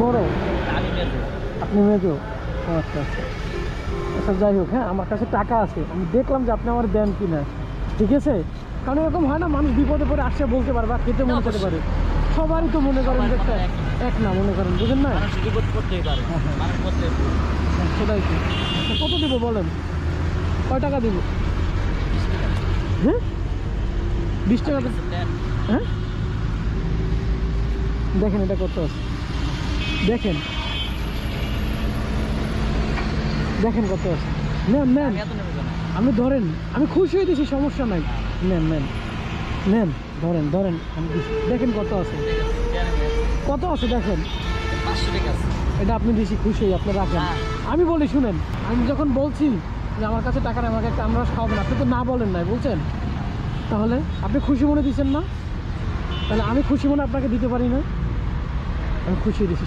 বড়? আমি মেজো। আপনি মেজো? ও আচ্ছা আচ্ছা আচ্ছা, যাই হোক, হ্যাঁ আমার কাছে টাকা আছে, আমি দেখলাম যে আপনি আমার দেন কিনা, ঠিক আছে? কারণ এরকম হয় না, মানুষ বিপদে পড়ে আসছে বলতে পারে বা খেতে মনে করতে পারে, সবারই তো মনে করেন যে একটা এক না, মনে করেন, বুঝেন না? মানুষ বিপদ করতেই পারে, মানুষ করতে সেটাই তো। আচ্ছা, কত দিব বলেন, কয় টাকা দিব? হ্যাঁ 20 টাকা দেন। হ্যাঁ দেখেন এটা কত আছে, দেখেন দেখেন কত আছে, নেন নেন, আমি এত নেবো কেন? আপনি ধরেন, আমি খুশি হয়ে দিছি, সমস্যা নাই, নেন নেন নেন, ধরেন ধরেন, আমি দিছি। দেখেন কত আছে, ঠিক আছে, দেন আমি আছি। কত আছে দেখেন, 500 টাকা আছে। এটা আপনি বেশি খুশি হয়ে আপনি রাখেন। হ্যাঁ। আমি বলি শুনেন, আমি যখন বলছি যে আমার কাছে টাকা নেই, আমাকে একটা আনারস খাওয়াবেন, আপনি তো না বলেন নাই, বলছেন, তাহলে আপনি খুশি মনে দিচ্ছেন না? তাহলে আমি খুশি মনে আপনাকে দিতে পারি না? আমি খুশি দিছি।